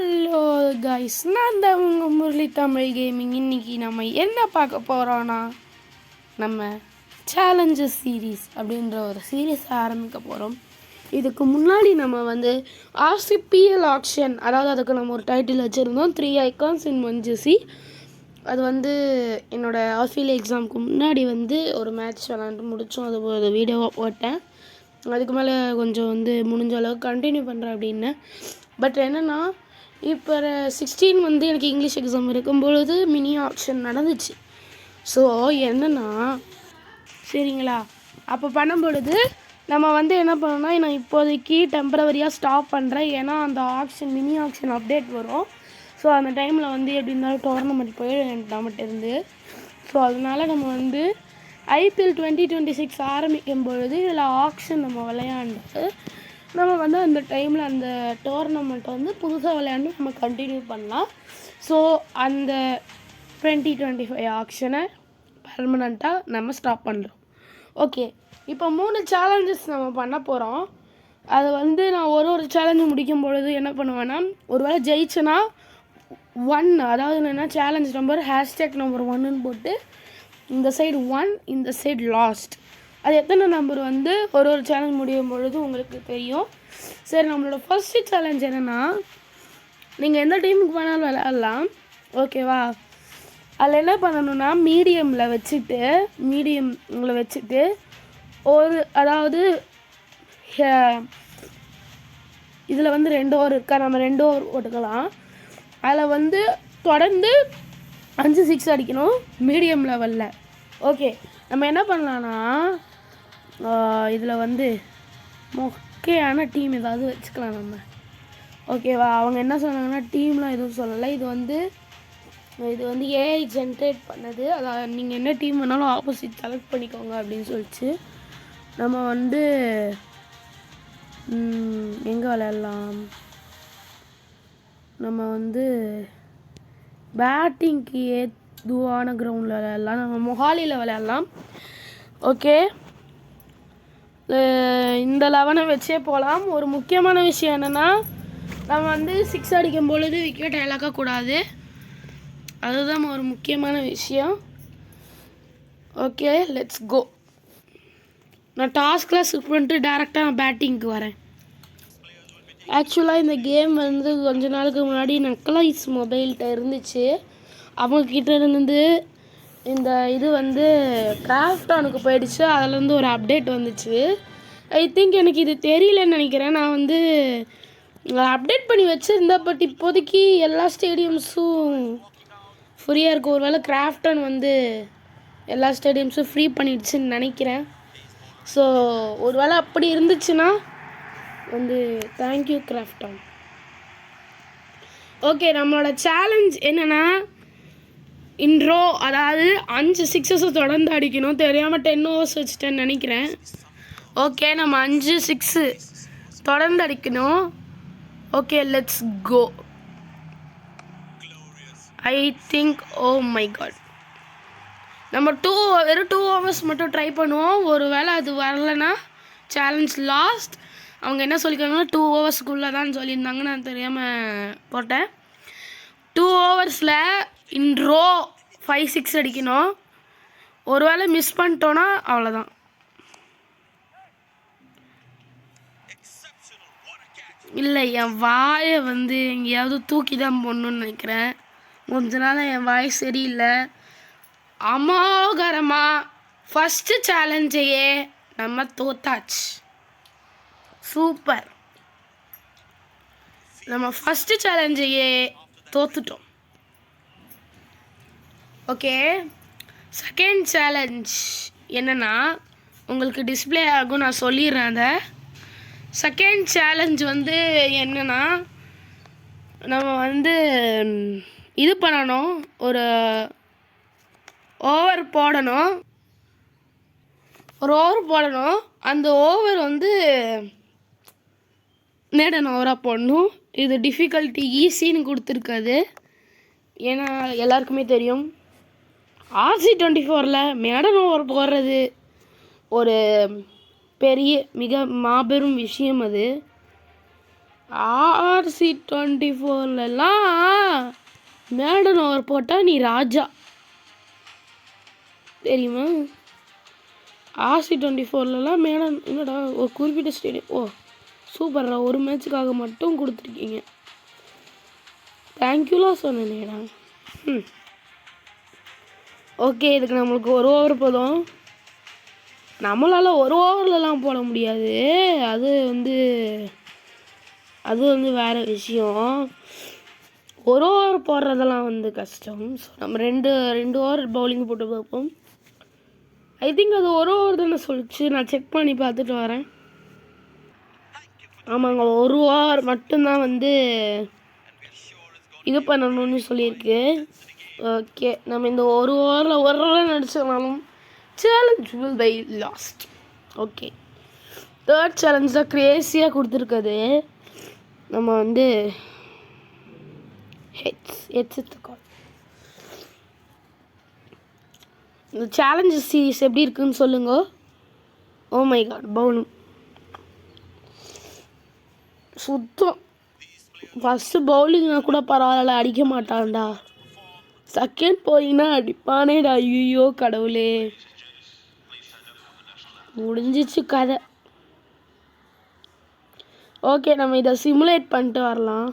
Hello guys, நான் தான் உங்கள் முரளி தமிழ் கேமிங். இன்றைக்கி நம்ம என்ன பார்க்க போகிறோன்னா, நம்ம சேலஞ்சஸ் சீரீஸ் அப்படின்ற ஒரு சீரீஸ் ஆரம்பிக்க போகிறோம். இதுக்கு முன்னாடி நம்ம ஆர்சிபிஎல் ஆக்ஷன், அதாவது அதுக்கு நம்ம ஒரு டைட்டில் வச்சுருந்தோம், 3 icons in 1 jersey. அது என்னோடய ஆர்சிபிஎல் எக்ஸாமுக்கு முன்னாடி ஒரு மேட்ச் விளாண்டு முடித்தோம். அது ஒரு வீடியோவாக போட்டேன். அதுக்கு மேலே கொஞ்சம் முடிஞ்ச அளவுக்கு கண்டினியூ பண்ணுறேன் அப்படின்னு. பட் என்னென்னா, இப்போ 16 எனக்கு இங்கிலீஷ் எக்ஸாம் இருக்கும்பொழுது மினி ஆப்ஷன் நடந்துச்சு. ஸோ என்னென்னா, சரிங்களா, அப்போ பண்ணும்பொழுது நம்ம என்ன பண்ணோன்னா, நான் இப்போதைக்கு டெம்பரவரியாக ஸ்டாப் பண்ணுறேன். ஏன்னா அந்த மினி ஆப்ஷன் அப்டேட் வரும். ஸோ அந்த டைமில் எப்படி இருந்தாலும் டோர்னமெண்ட் போயிடும் நம்மகிட்ட இருந்து. ஸோ அதனால் நம்ம ஐபிஎல் 2026 ஆரம்பிக்கும் பொழுது இதில் ஆக்ஷன் நம்ம விளையாண்டு நம்ம அந்த டைமில் அந்த டோர்னமெண்ட்டை புதுசாக விளையாண்டு நம்ம கண்டினியூ பண்ணலாம். ஸோ அந்த 2025 ஆக்ஷனை பர்மனண்ட்டாக நம்ம ஸ்டாப் பண்ணுறோம். ஓகே, இப்போ 3 சேலஞ்சஸ் நம்ம பண்ண போகிறோம். அதை நான் ஒரு சேலஞ்சு முடிக்கும் பொழுது என்ன பண்ணுவேன்னா, ஒருவேளை ஜெயிச்சேன்னா 1, அதாவது என்னென்னா சேலஞ்ச் நம்பர் #நம்பர் 1ன்னு போட்டு இந்த சைடு 1, இந்த சைடு லாஸ்ட். அது எத்தனை நம்பர் ஒரு சேலஞ்ச் முடியும் பொழுது உங்களுக்கு தெரியும். சரி, நம்மளோட ஃபஸ்ட்டு சேலஞ்ச் என்னென்னா, நீங்கள் எந்த டீமுக்கு வேணாலும் விளையாடலாம், ஓகேவா? அதில் என்ன பண்ணணுன்னா, மீடியமில் வச்சுட்டு ஒரு, அதாவது இதில் 2 ஓவர் இருக்கா, நம்ம 2 ஓவர் போட்டுக்கலாம். அதில் தொடர்ந்து 5 6 அடிக்கணும் மீடியம் லெவலில். ஓகே, நம்ம என்ன பண்ணலான்னா, இதில் மொக்கையான டீம் ஏதாவது வச்சுக்கலாம் நம்ம, ஓகேவா? அவங்க என்ன சொன்னாங்கன்னா, டீம்லாம் எதுவும் சொல்லலை. இது ஏஐ ஜென்ரேட் பண்ணது. அதாவது நீங்கள் என்ன டீம் வேணாலும் ஆப்போசிட் செலக்ட் பண்ணிக்கோங்க அப்படின்னு சொல்லிச்சு. நம்ம எங்கே விளையாடலாம், நம்ம பேட்டிங்க்கு ஏதுவான கிரவுண்டில் விளையாடலாம். நம்ம மொஹாலியில் விளையாடலாம். ஓகே, இந்த 11 வச்சே போகலாம். ஒரு முக்கியமான விஷயம் என்னென்னா, நம்ம 6 அடிக்கும் பொழுது விக்கெட் இழக்கக்கூடாது. அதுதான் ஒரு முக்கியமான விஷயம். Okay, let's go. நான் டாஸ்கில் ஸ்கிப் பண்ணிட்டு டேரெக்டாக நான் பேட்டிங்க்கு வரேன். ஆக்சுவலாக இந்த கேம் கொஞ்ச நாளுக்கு முன்னாடி நக்கலைஸ் மொபைல்கிட்ட இருந்துச்சு. அவங்கக்கிட்ட இருந்து இந்த இது கிராஃப்டானுக்கு போயிடுச்சு. அதிலேருந்து ஒரு அப்டேட் வந்துச்சு. ஐ திங்க் எனக்கு இது தெரியலன்னு நினைக்கிறேன். நான் அப்டேட் பண்ணி வச்சுருந்தேன். பட் இப்போதைக்கு எல்லா ஸ்டேடியம்ஸும் ஃப்ரீயாக இருக்குது. ஒரு வேளை கிராஃப்டான் எல்லா ஸ்டேடியம்ஸும் ஃப்ரீ பண்ணிடுச்சுன்னு நினைக்கிறேன். ஸோ ஒரு வேளை அப்படி இருந்துச்சுன்னா தேங்க்யூ கிராஃப்டான். ஓகே, நம்மளோட சேலஞ்ச் என்னென்னா, இன்ட்ரோ, அதாவது 5 6 தொடர்ந்து அடிக்கணும். தெரியாமல் 10 ஓவர்ஸ் வச்சுட்டேன்னு நினைக்கிறேன். ஓகே, நம்ம 5 6 தொடர்ந்து அடிக்கணும். Okay, let's go. I think, oh my god, நம்ம வெறும் 2 ஓவர்ஸ் மட்டும் ட்ரை பண்ணுவோம். ஒரு வேளை அது வரலைன்னா சேலஞ்ச் லாஸ்ட். அவங்க என்ன சொல்லியிருக்காங்கன்னா 2 ஓவர்ஸ்க்குள்ளே தான் சொல்லியிருந்தாங்க. நான் தெரியாமல் போட்டேன். 2 ஓவர்ஸில் இன்ட்ரோ 5 6 அடிக்கணும். ஒரு வேளை மிஸ் பண்ணிட்டோன்னா அவ்வளோதான். இல்லை, என் வாயை எங்கேயாவது தூக்கி தான் போடணுன்னு நினைக்கிறேன். கொஞ்ச நாள் என் வாய் சரியில்லை. அமோகரமாக ஃபஸ்ட்டு சேலஞ்சையே நம்ம தோத்தாச்சு. சூப்பர், நம்ம ஃபஸ்ட்டு சேலஞ்சையே தோத்துட்டோம். ஓகே, செகண்ட் சேலஞ்ச் என்னென்னா, உங்களுக்கு டிஸ்பிளே ஆகும், நான் சொல்லிடுறேன். அந்த செகண்ட் சேலஞ்ச் என்னென்னா, நம்ம இது பண்ணணும், ஒரு ஓவர் போடணும். அந்த ஓவர் நேடன் ஓவராக போடணும். இது டிஃபிகல்ட்டி ஈஸின்னு கொடுத்துருக்காது. ஏன்னா எல்லாருக்குமே தெரியும், RC24ல் மேடன் ஓவர் போடுறது ஒரு பெரிய மிக மாபெரும் விஷயம். RC24லலாம் மேடன் ஓவர் போட்டால் நீ ராஜா தெரியுமா? RC24லலாம் மேடன் என்னடா ஒரு குறிப்பிட்ட ஸ்டேடியம். ஓ சூப்பர்ரா, ஒரு மேட்சுக்காக மட்டும் கொடுத்துருக்கீங்க. தேங்க்யூலாம் சொன்னேனேடா. ஓகே, இதுக்கு நம்மளுக்கு ஒரு ஓவர் போதும். நம்மளால் ஒரு ஓவர்லலாம் போட முடியாது, அது வந்து வேறு விஷயம். ஒரு ஓவர் போடுறதெல்லாம் கஷ்டம். ஸோ நம்ம ரெண்டு ஓவர் பவுலிங் போட்டு பார்ப்போம். ஐ திங்க் அது ஒரு ஓவர் தானே சொல்லிச்சு, நான் செக் பண்ணி பார்த்துட்டு வரேன். ஆமாங்க, ஒரு ஓவர் மட்டும்தான் இது பண்ணணும்னு சொல்லியிருக்கு. ஓகே, நம்ம இந்த ஒரு ஓவரில் ஒரு ரன் அடிச்சோம்னாலும் challenge will be lost. Okay, third challenge தான் க்ரேஸியாக கொடுத்துருக்குது. நம்ம ஹெட்ஸ் கால். இந்த சேலஞ்ச் சீரீஸ் எப்படி இருக்குன்னு சொல்லுங்க. ஓ மை காட், பவுலிங் சுத்தம். ஃபஸ்ட்டு பவுலிங்னா கூட பரவாயில்ல, அடிக்க மாட்டான்டா. செகண்ட் போயிங்கன்னா அடிப்பானேடா. ஐயோ கடவுளே, முடிஞ்சிச்சு கதை. ஓகே, நம்ம இதை சிமுலேட் பண்ணிட்டு வரலாம்.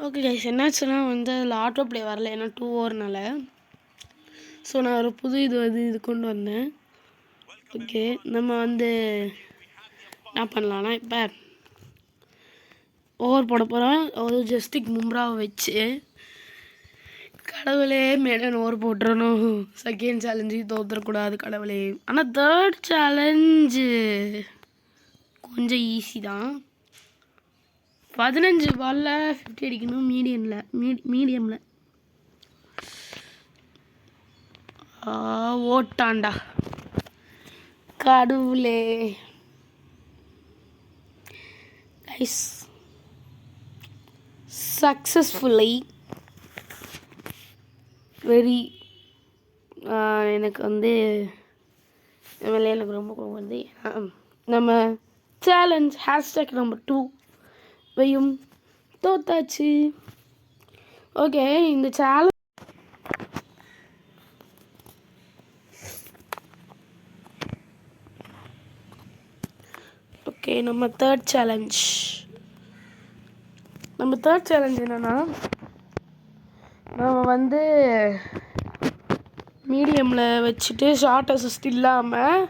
ஓகே கைஸ், என்னாச்சுன்னா அதில் ஆட்டோ ப்ளே வரல, ஏன்னா 2 ஓவர்னால. ஸோ நான் ஒரு புது இது கொண்டு வந்தேன். ஓகே, நம்ம என்ன பண்ணலான்னா இப்போ ஓவர் போட போகிறோம். ஒரு ஜஸ்டிக் பும்ராவை வச்சு. கடவுளே, மேடன் ஓவர் போட்டுறணும். செகண்ட் சேலஞ்சு தோற்றுறக்கூடாது கடவுளே. ஆனால் தேர்ட் சேலஞ்சு கொஞ்சம் ஈஸி தான். 15 பாலில் 50 அடிக்கணும். மீடியமில் ஓட்டாண்டா கடவுளே. கைஸ், சக்ஸஸ்ஃபுல்லி வெரி எனக்கு எனக்கு ரொம்ப கோவம் நம்ம சேலஞ்ச் ஹேஷ்டேக் நம்பர் 2 வையும் தோத்தாச்சு. ஓகே, இந்த சேலஞ்ச் ஓகே நம்ம தேர்ட் சேலஞ்ச் என்னென்னா, நம்ம மீடியமில் வச்சுட்டு ஷார்ட் அசிஸ்ட் இல்லாமல்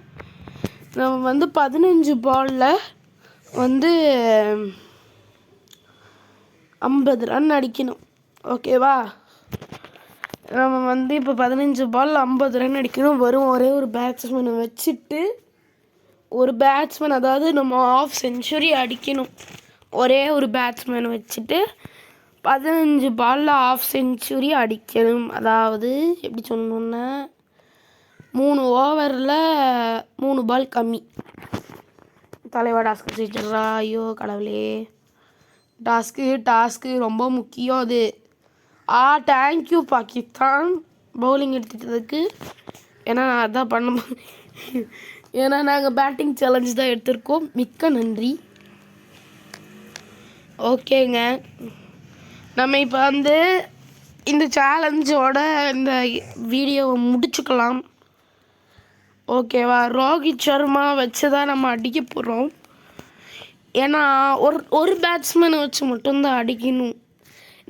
நம்ம 15 பாலில் 50 ரன் அடிக்கணும். ஓகேவா? நம்ம இப்போ 15 பாலில் 50 ரன் அடிக்கணும். ஒரே ஒரு பேட்ஸ்மேனை வச்சுட்டு, ஒரு பேட்ஸ்மேன், அதாவது நம்ம ½ செஞ்சுரி அடிக்கணும். ஒரே ஒரு பேட்ஸ்மேனை வச்சுட்டு 15 பாலில் ½ செஞ்சுரி அடிக்கணும். அதாவது எப்படி சொல்லணுன்னா, 3 ஓவரில் 3 பால் கம்மி. தலைவா டாஸ்க்கு செஞ்சிட்றா. ஐயோ கடவுளே, டாஸ்க்கு ரொம்ப முக்கியம் அது. தேங்க்யூ பாகிஸ்தான் பவுலிங் எடுத்துட்டதுக்கு. ஏன்னா அதான் ஏன்னா நாங்கள் பேட்டிங் சேலஞ்ச் தான் எடுத்திருக்கோம். மிக்க நன்றி. ஓகேங்க, நம்ம இப்போ இந்த சேலஞ்சோட இந்த வீடியோவை முடிச்சுக்கலாம். ஓகேவா? ரோஹித் சர்மா வச்சு தான் நம்ம அடிக்க போகிறோம். ஏன்னா ஒரு பேட்ஸ்மேனை வச்சு மட்டும்தான் அடிக்கணும்.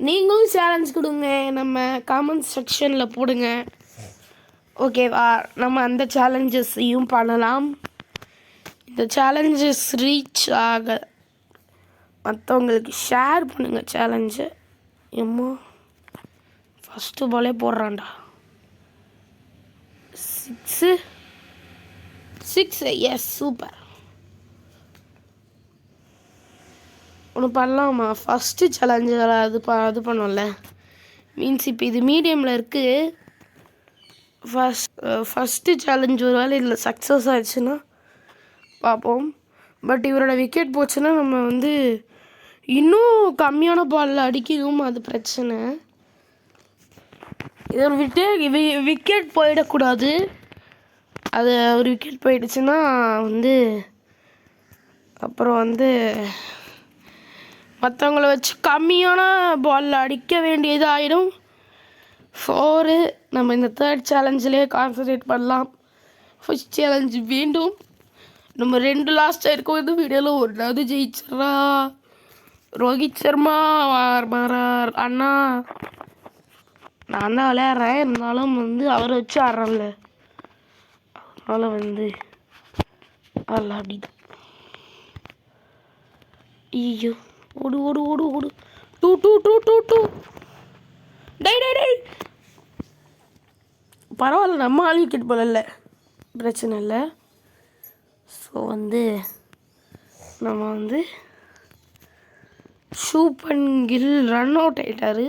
நீங்களும் சேலஞ்ச் கொடுங்க, நம்ம காமெண்ட் செக்ஷனில் போடுங்க. ஓகேவா? நம்ம அந்த சேலஞ்சஸையும் பண்ணலாம். இந்த சேலஞ்சஸ் ரீச் ஆக மற்றவங்களுக்கு ஷேர் பண்ணுங்கள் சேலஞ்சு. எம்மா ஃபஸ்ட்டு பாலே போடுறான்டா. 6 எஸ், சூப்பர். ஒன்று பண்ணலாமா? ஃபஸ்ட்டு சேலஞ்சில் அது பண்ணோம்ல, மீன்ஸ் இப்போ இது மீடியமில் இருக்குது. ஃபஸ்ட்டு சேலஞ்ச் ஒரு வேளை இதில் சக்ஸஸ் ஆயிடுச்சுன்னா பார்ப்போம். பட் இவரோட விக்கெட் போச்சுன்னா நம்ம இன்னும் கம்மியான பாலில் அடிக்கணும். அது பிரச்சனை. இது ஒரு விக்கெட் போயிடக்கூடாது. அது ஒரு விக்கெட் போயிடுச்சுன்னா அப்புறம் வந்து மற்றவங்கள வச்சு கம்மியான பாலில் அடிக்க வேண்டியது ஆகிடும். 4 நம்ம இந்த 3rd சேலஞ்சிலே கான்சன்ட்ரேட் பண்ணலாம். ஃபர்ஸ்ட் சேலஞ்சு வேண்டும். நம்ம 2 லாஸ்ட்டாக இருக்கும் இந்த வீடியோவில் ஒன்றாவது ஜெயிச்சிட்றா. ரோஹித் சர்மா மாறார் அண்ணா. நான் தான் விளையாடுறேன், இருந்தாலும் வந்து அவரை வச்சு ஆடுறேன்ல, அதனால் வந்து அதில் அப்படி தான். ஐயோ ஓடு ஓடு ஓடு ஓடு. 2 டை டை டை. பரவாயில்ல, நம்ம ஆள் விக்கெட் போடல, பிரச்சனை இல்லை. ஸோ வந்து நம்ம வந்து ஷூப்பன் கில் ரன் அவுட் ஆகிட்டார்.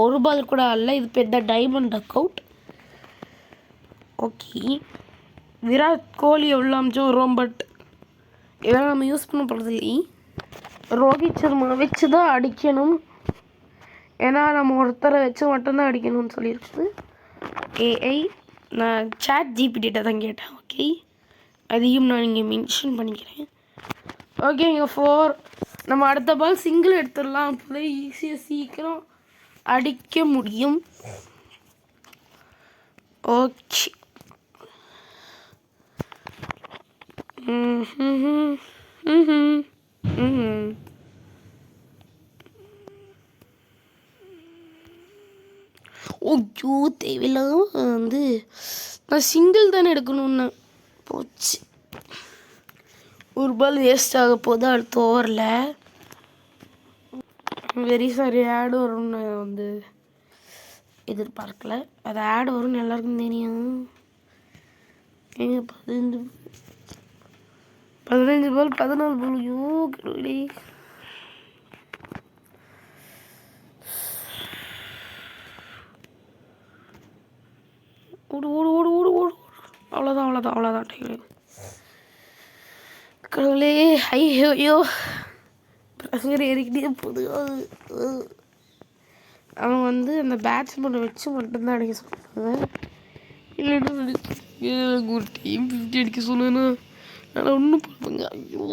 ஒரு பால் கூட ஆடல. இது பெரிய diamond duck out. Okay, Virat Kohli எவ்வளோ அமிச்சோம் வரும், பட் இதெல்லாம் நம்ம யூஸ் பண்ண போகிறது இல்லை. ரோஹித் சர்மா வச்சு தான் அடிக்கணும், ஏன்னா நம்ம ஒருத்தரை வச்சு மட்டும்தான் அடிக்கணும்னு சொல்லியிருக்குது ஏஐ. நான் சாட் ஜிபிடிட்ட தான் கேட்டேன். ஓகே, அதையும் நான் இங்கே மென்ஷன் பண்ணிக்கிறேன். ஓகே, இங்கே 4. நம்ம அடுத்த பால் சிங்கிள் எடுத்துடலாம். அப்போ ஈஸியாக சீக்கிரம் அடிக்க முடியும். ஓகே, ஓய்யோ தேவையில்லாம வந்து நான் சிங்கிள் தானே எடுக்கணும்னு போச்சு. ஒரு பால் வேஸ்ட் ஆக போது அடுத்த ஓவரில். வெரி சாரி, ஆடு வரும்னு வந்து எதிர்பார்க்கல. அது ஆடு வரும்னு எல்லாருக்கும் தெரியும். எங்க 15 பால் 14 பால். ஐயோ கடவுளே. ஓடு ஓடு ஓடு ஓடு ஓடு. அவ்வளோதான் டைம். கடவுளே, ஐயோ ப்ரெஷர் ஏறிக்கிட்டே போகுது. அவன் வந்து அந்த பேட்ஸ்மேனை வச்சு மட்டும்தான் அடிக்க சொன்னாங்க. இல்லைன்னா ஒரு டீம் 50 அடிக்க சொன்னேன்னா நான் ஒன்றும் பார்ப்பேங்க. ஐயோ,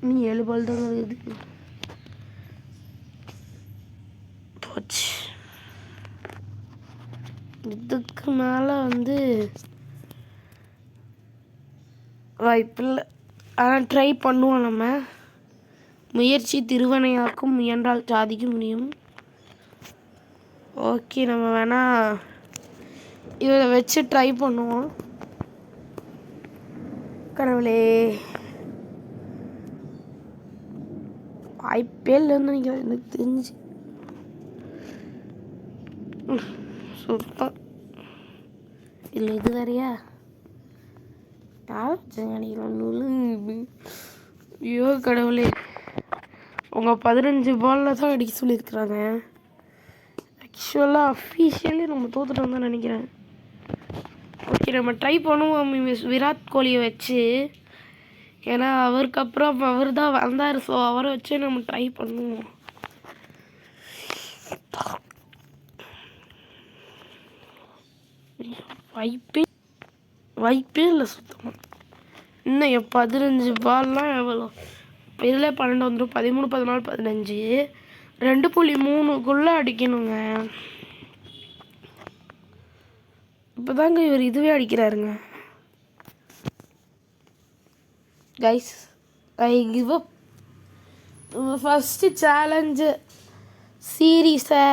நீ 7 பால் தான் இருக்குது. போச்சு. இதுக்கு மேலே வந்து வாய்ப்பில்லை. ஆனால் ட்ரை பண்ணுவோம். நம்ம முயற்சி திருவனையாக்கும், முயன்றால் சாதிக்க முடியும். ஓகே, நம்ம வேணால் இவரை வச்சு ட்ரை பண்ணுவோம். கடவுளே, வாய்ப்பே இல்லைன்னு நினைக்கிறேன் எனக்கு தெரிஞ்சு. சூப்பர். இல்லை இது வேறையா யாரும் அடிக்கலாம். ஐயோ கடவுளே, உங்கள் 15 பாலில் தான் அடிக்க சொல்லியிருக்கிறாங்க. ஆக்சுவலாக அஃபீஷியலி நம்ம தோத்துட்டோம் தான் நினைக்கிறேன். ஓகே, நம்ம ட்ரை பண்ணுவோம் விராட் கோலியை வச்சு. ஏன்னா அவருக்கு அப்புறம் அவர் தான் வந்தார். ஸோ அவரை வச்சு நம்ம ட்ரை பண்ணுவோம். வாய்ப்பே இல்லை சுத்தமாக. இன்னும் 15 பால்லாம் எவ்வளோ இதில் 12 வந்துடும். 13, 14, 15 2.3க்குள்ளே அடிக்கணுங்க. இப்போ தாங்க இவர் இதுவே அடிக்கிறாருங்க. Guys, I give up. First challenge சீரீஸை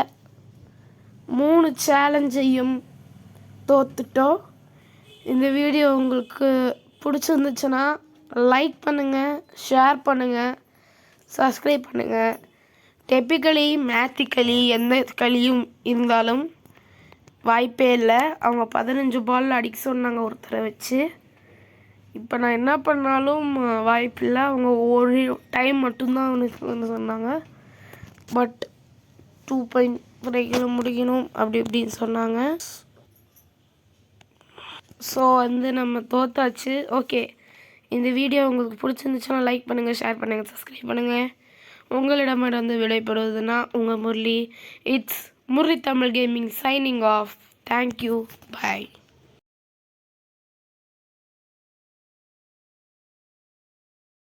3 சேலஞ்சையும் தோத்துட்டோம். இந்த வீடியோ உங்களுக்கு பிடிச்சிருந்துச்சுன்னா லைக் பண்ணுங்கள், ஷேர் பண்ணுங்கள், சப்ஸ்கிரைப் பண்ணுங்கள். டெப்பிக்கலி மேத்திக்கலி எந்த களியும் இருந்தாலும் வாய்ப்பே இல்லை. அவங்க 15 பாலில் அடிக்க சொன்னாங்க ஒருத்தரை வச்சு. இப்போ நான் என்ன பண்ணாலும் வாய்ப்பில்லை. அவங்க ஒரு டைம் மட்டும்தான் அவனுக்கு வந்து சொன்னாங்க. பட் 2.3 முடிக்கணும் அப்படி இப்படின்னு சொன்னாங்க. ஸோ வந்து நம்ம தோத்தாச்சு. ஓகே, இந்த வீடியோ உங்களுக்கு பிடிச்சிருந்துச்சுன்னா லைக் பண்ணுங்கள், ஷேர் பண்ணுங்கள், சப்ஸ்கிரைப் பண்ணுங்கள். உங்களிடமிருந்து விடைபெறுவதுன்னா உங்கள் Murali. It's Murali Tamil gaming signing off. Thank you. Bye.